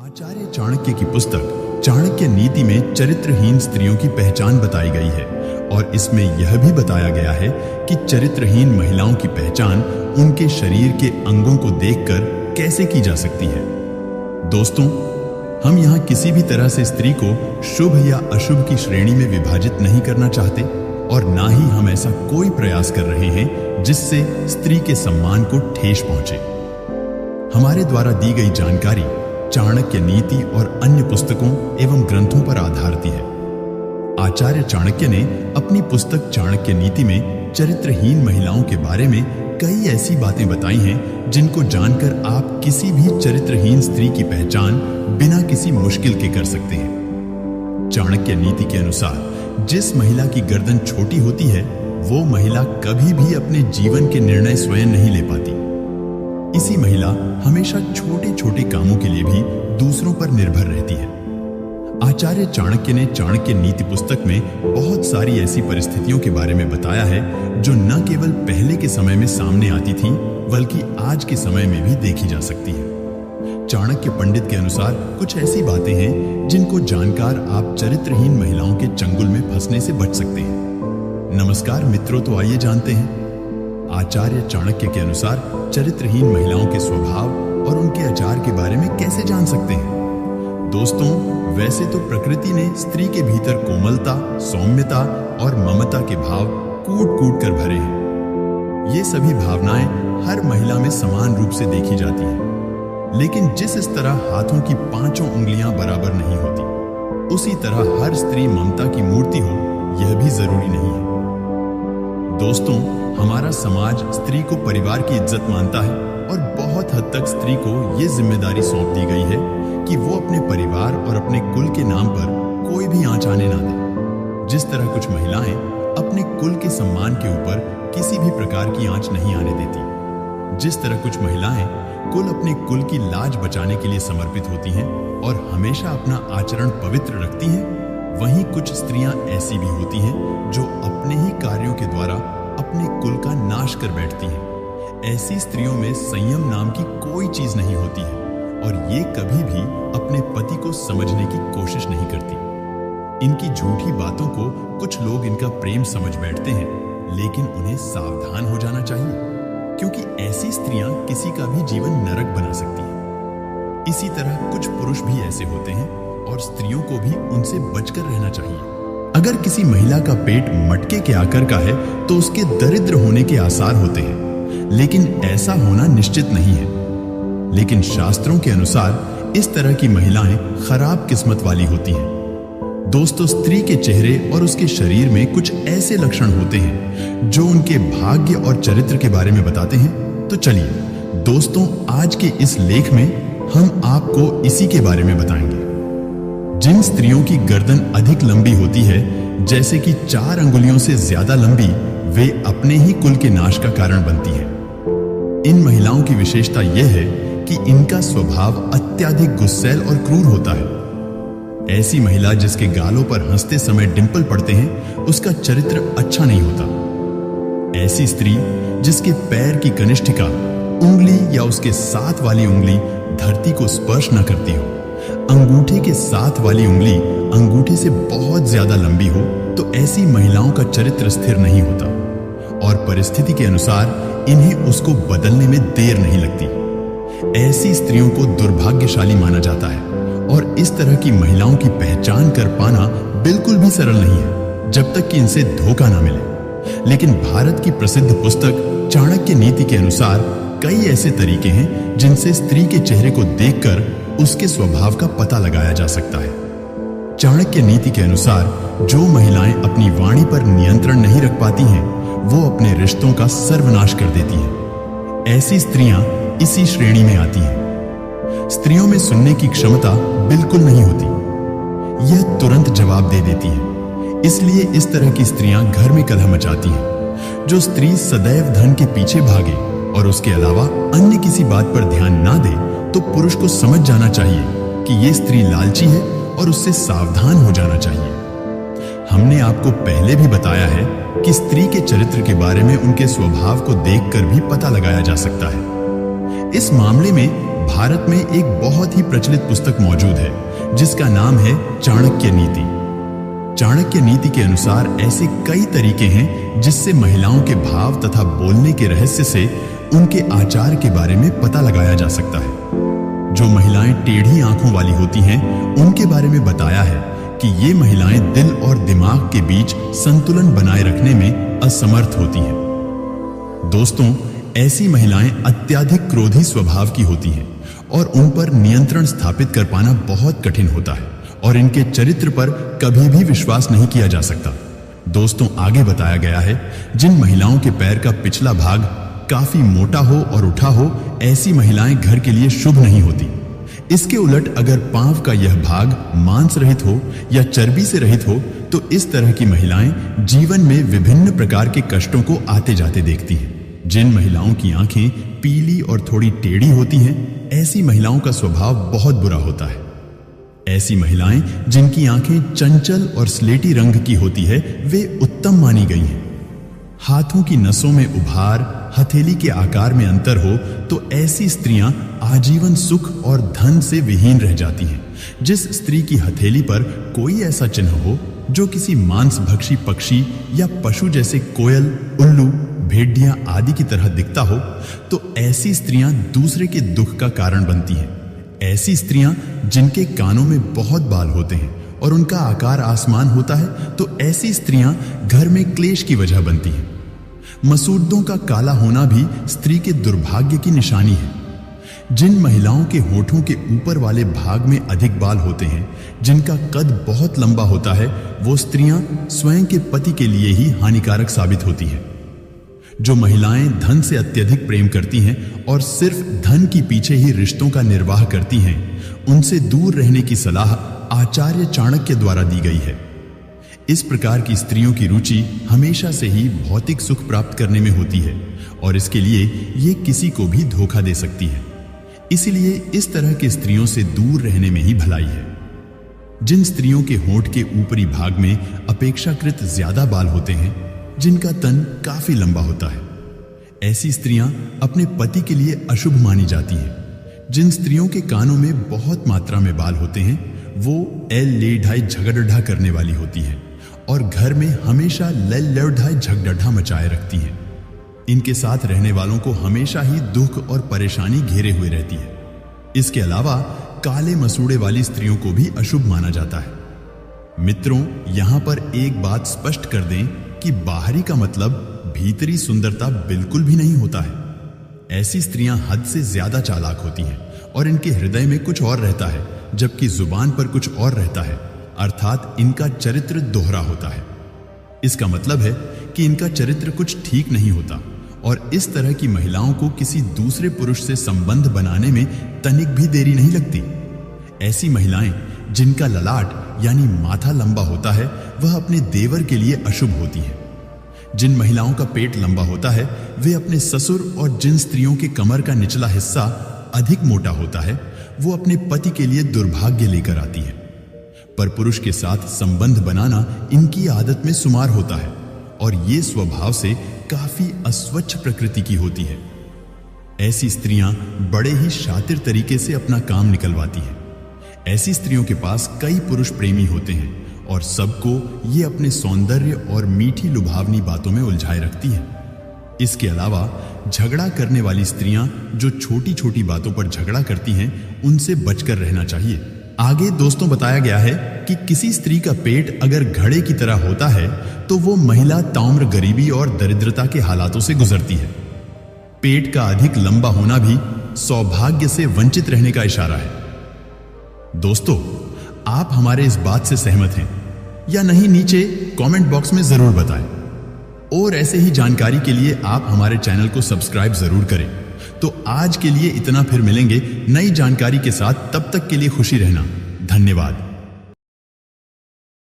आचार्य चाणक्य की पुस्तक चाणक्य नीति में चरित्रहीन स्त्रियों की पहचान बताई गई है और इसमें यह भी बताया गया है कि चरित्रहीन महिलाओं की पहचान उनके शरीर के अंगों को देखकर कैसे की जा सकती है। दोस्तों, हम यहाँ किसी भी तरह से स्त्री को शुभ या अशुभ की श्रेणी में विभाजित नहीं करना चाहते और ना ही हम ऐसा कोई प्रयास कर रहे हैं जिससे स्त्री के सम्मान को ठेस पहुंचे। हमारे द्वारा दी गई जानकारी चाणक्य नीति और अन्य पुस्तकों एवं ग्रंथों पर आधारित है। आचार्य चाणक्य ने अपनी पुस्तक चाणक्य नीति में चरित्रहीन महिलाओं के बारे में कई ऐसी बातें बताई हैं जिनको जानकर आप किसी भी चरित्रहीन स्त्री की पहचान बिना किसी मुश्किल के कर सकते हैं। चाणक्य नीति के अनुसार जिस महिला की गर्दन छोटी होती है वो महिला कभी भी अपने जीवन के निर्णय स्वयं नहीं ले पाती। इसी महिला हमेशा छोटे छोटे कामों के लिए भी दूसरों पर निर्भर रहती है। आचार्य चाणक्य ने चाणक्य नीति पुस्तक में बहुत सारी ऐसी परिस्थितियों के बारे में बताया है जो न केवल पहले के समय में सामने आती थीं, बल्कि आज के समय में भी देखी जा सकती है। चाणक्य पंडित के अनुसार कुछ ऐसी बातें हैं जिनको जानकर आप चरित्रहीन महिलाओं के चंगुल में फंसने से बच सकते हैं। नमस्कार मित्रों, तो आइए जानते हैं आचार्य चाणक्य के अनुसार चरित्रहीन महिलाओं के स्वभाव और उनके आचार के बारे में कैसे जान सकते हैं। दोस्तों, वैसे तो प्रकृति ने स्त्री के भीतर कोमलता, सौम्यता और ममता के भाव कूट कूट कर भरे हैं। ये सभी भावनाएं हर महिला में समान रूप से देखी जाती हैं, लेकिन जिस तरह हाथों की पांचों उंगलियां बराबर नहीं होती, उसी तरह हर स्त्री ममता की मूर्ति हो यह भी जरूरी नहीं है। दोस्तों, हमारा समाज स्त्री को परिवार की इज्जत मानता है और बहुत हद तक स्त्री को यह जिम्मेदारी सौंप दी गई है कि वो अपने परिवार और अपने कुल के नाम पर कोई भी आंच आने ना दे। जिस तरह कुछ महिलाएं अपने कुल के सम्मान के ऊपर किसी भी प्रकार की आंच नहीं आने देती, जिस तरह कुछ महिलाएं अपने कुल की लाज बचाने के लिए समर्पित होती हैं और हमेशा अपना आचरण पवित्र रखती हैं, वहीं कुछ स्त्रियां ऐसी भी होती हैं जो अपने ही कार्यों के द्वारा अपने कुल का नाश कर बैठती हैं। ऐसी स्त्रियों में संयम नाम की कोई चीज नहीं होती है और ये कभी भी अपने पति को समझने की कोशिश नहीं करती। इनकी झूठी बातों को कुछ लोग इनका प्रेम समझ बैठते हैं, लेकिन उन्हें सावधान हो जाना चाहिए, क्योंकि ऐसी स्त्रियां किसी का भी जीवन नरक बना सकती हैं। इसी तरह कुछ पुरुष भी ऐसे होते हैं और स्त्रियों को भी उनसे बचकर रहना चाहिए। अगर किसी महिला का पेट मटके के आकार का है तो उसके दरिद्र होने के आसार होते हैं, लेकिन ऐसा होना निश्चित नहीं है। लेकिन शास्त्रों के अनुसार इस तरह की महिलाएं खराब किस्मत वाली होती हैं। दोस्तों, स्त्री के चेहरे और उसके शरीर में कुछ ऐसे लक्षण होते हैं जो उनके भाग्य और चरित्र के बारे में बताते हैं। तो चलिए दोस्तों, आज के इस लेख में हम आपको इसी के बारे में बताएंगे। जिन स्त्रियों की गर्दन अधिक लंबी होती है, जैसे कि 4 अंगुलियों से ज्यादा लंबी, वे अपने ही कुल के नाश का कारण बनती है। इन महिलाओं की विशेषता यह है कि इनका स्वभाव अत्यधिक गुस्सैल और क्रूर होता है। ऐसी महिला जिसके गालों पर हंसते समय डिंपल पड़ते हैं, उसका चरित्र अच्छा नहीं होता। ऐसी स्त्री जिसके पैर की कनिष्ठिका उंगली या उसके साथ वाली उंगली धरती को स्पर्श न करती हो, अंगूठे के साथ वाली उंगली अंगूठे से बहुत ज्यादा लंबी हो, तो ऐसी महिलाओं का चरित्र स्थिर नहीं होता और परिस्थिति के अनुसार इन्हें उसको बदलने में देर नहीं लगती। ऐसी स्त्रियों को दुर्भाग्यशाली माना जाता है और इस तरह की महिलाओं की पहचान कर पाना बिल्कुल भी सरल नहीं है, जब तक कि इनसे धोखा ना मिले। लेकिन भारत की प्रसिद्ध पुस्तक चाणक्य नीति के अनुसार कई ऐसे तरीके हैं जिनसे स्त्री के चेहरे को देखकर उसके स्वभाव का पता लगाया जा सकता है। चाणक्य नीति के अनुसार जो महिलाएं अपनी वाणी पर नियंत्रण नहीं रख पाती हैं, वो अपने रिश्तों का सर्वनाश कर देती हैं। ऐसी स्त्रियां इसी श्रेणी में आती हैं। स्त्रियों में सुनने की क्षमता बिल्कुल नहीं होती, यह तुरंत जवाब दे देती है। इसलिए इस तरह की स्त्रियां घर में कलह मचाती हैं। जो स्त्री सदैव धन के पीछे भागे और उसके अलावा अन्य किसी बात पर ध्यान ना दे, तो पुरुष को समझ जाना चाहिए कि यह स्त्री लालची है और उससे सावधान हो जाना चाहिए। हमने आपको पहले भी बताया है कि स्त्री के चरित्र के बारे में उनके स्वभाव को देखकर भी पता लगाया जा सकता है। इस मामले में भारत में एक बहुत ही प्रचलित पुस्तक मौजूद है जिसका नाम है चाणक्य नीति। चाणक्य नीति के अनुसार ऐसे कई तरीके हैं जिससे महिलाओं के भाव तथा बोलने के रहस्य से उनके आचार के बारे में पता लगाया जा सकता है। जो महिलाएं टेढ़ी आंखों वाली होती हैं, उनके बारे में बताया है कि ये महिलाएं दिल और दिमाग के बीच संतुलन बनाए रखने में असमर्थ होती हैं। दोस्तों, ऐसी महिलाएं अत्यधिक क्रोधी स्वभाव की होती हैं और उन पर नियंत्रण स्थापित कर पाना बहुत कठिन होता है और इनके चरित्र पर कभी भी विश्वास नहीं किया जा सकता। दोस्तों, आगे बताया गया है जिन महिलाओं के पैर का पिछला भाग काफी मोटा हो और उठा हो, ऐसी महिलाएं घर के लिए शुभ नहीं होती। इसके उलट अगर पांव का यह भाग मांस रहित हो या चर्बी से रहित हो तो इस तरह की महिलाएं जीवन में विभिन्न प्रकार के कष्टों को आते जाते देखती हैं। जिन महिलाओं की आंखें पीली और थोड़ी टेढ़ी होती हैं, ऐसी महिलाओं का स्वभाव बहुत बुरा होता है। ऐसी महिलाएं जिनकी आंखें चंचल और स्लेटी रंग की होती है, वे उत्तम मानी गई हैं। हाथों की नसों में उभार, हथेली के आकार में अंतर हो तो ऐसी स्त्रियां आजीवन सुख और धन से विहीन रह जाती हैं। जिस स्त्री की हथेली पर कोई ऐसा चिन्ह हो जो किसी मांसभक्षी पक्षी या पशु जैसे कोयल, उल्लू, भेड़िया आदि की तरह दिखता हो तो ऐसी स्त्रियां दूसरे के दुख का कारण बनती हैं। ऐसी स्त्रियां जिनके कानों में बहुत बाल होते हैं और उनका आकार आसमान होता है, तो ऐसी स्त्रियां घर में क्लेश की वजह बनती हैं। मसूड़ों का काला होना भी स्त्री के दुर्भाग्य की निशानी है। जिन महिलाओं के होठों के ऊपर वाले भाग में अधिक बाल होते हैं, जिनका कद बहुत लंबा होता है, वो स्त्रियां स्वयं के पति के लिए ही हानिकारक साबित होती हैं। जो महिलाएं धन से अत्यधिक प्रेम करती हैं और सिर्फ धन की पीछे ही रिश्तों का निर्वाह करती हैं, उनसे दूर रहने की सलाह आचार्य चाणक्य द्वारा दी गई है। इस प्रकार की स्त्रियों की रुचि हमेशा से ही भौतिक सुख प्राप्त करने में होती है और इसके लिए ये किसी को भी धोखा दे सकती है। इसीलिए इस तरह के स्त्रियों से दूर रहने में ही भलाई है। जिन स्त्रियों के होंठ के ऊपरी भाग में अपेक्षाकृत ज्यादा बाल होते हैं, जिनका तन काफी लंबा होता है, ऐसी स्त्रियां अपने पति के लिए अशुभ मानी जाती हैं। जिन स्त्रियों के कानों में बहुत मात्रा में बाल होते हैं, वो एल-ले-ढाई झगड़ढ़ा करने वाली होती हैं और घर में हमेशा लल-लड़-ढाई झगड़ढ़ा मचाए रखती हैं। इनके साथ रहने वालों को हमेशा ही दुख और परेशानी घेरे हुए रहती है। इसके अलावा काले मसूड़े वाली स्त्रियों को भी अशुभ माना जाता है। मित्रों, यहां पर एक बात स्पष्ट कर दें कि बाहरी का मतलब भीतरी सुंदरता बिल्कुल भी नहीं होता है। ऐसी स्त्रियां हद से ज्यादा चालाक होती हैं और इनके हृदय में कुछ और रहता है, जबकि जुबान पर कुछ और रहता है, अर्थात इनका चरित्र दोहरा होता है। इसका मतलब है कि इनका चरित्र कुछ ठीक नहीं होता और इस तरह की महिलाओं को किसी दूसरे पुरुष से संबंध बनाने में तनिक भी देरी नहीं लगती। ऐसी महिलाएं जिनका ललाट यानी माथा लंबा होता है, वह अपने देवर के लिए अशुभ होती हैं। जिन महिलाओं का पेट लंबा होता है, वे अपने ससुर, और जिन स्त्रियों के कमर का निचला हिस्सा अधिक मोटा होता है, वो अपने पति के लिए दुर्भाग्य लेकर आती है। पर पुरुष के साथ संबंध बनाना इनकी आदत में शुमार होता है और ये स्वभाव से काफी अस्वच्छ प्रकृति की होती है। ऐसी स्त्रियां बड़े ही शातिर तरीके से अपना काम निकलवाती हैं। ऐसी स्त्रियों के पास कई पुरुष प्रेमी होते हैं और सबको ये अपने सौंदर्य और मीठी लुभावनी बातों में उलझाए रखती हैं। इसके अलावा झगड़ा करने वाली स्त्रियां जो छोटी छोटी बातों पर झगड़ा करती हैं, उनसे बचकर रहना चाहिए। आगे दोस्तों बताया गया है कि किसी स्त्री का पेट अगर घड़े की तरह होता है तो वो महिला ताम्र गरीबी और दरिद्रता के हालातों से गुजरती है। पेट का अधिक लंबा होना भी सौभाग्य से वंचित रहने का इशारा है। दोस्तों, आप हमारे इस बात से सहमत हैं या नहीं, नीचे कमेंट बॉक्स में जरूर बताएं। और ऐसे ही जानकारी के लिए आप हमारे चैनल को सब्सक्राइब जरूर करें। तो आज के लिए इतना, फिर मिलेंगे नई जानकारी के साथ। तब तक के लिए खुशी रहना। धन्यवाद।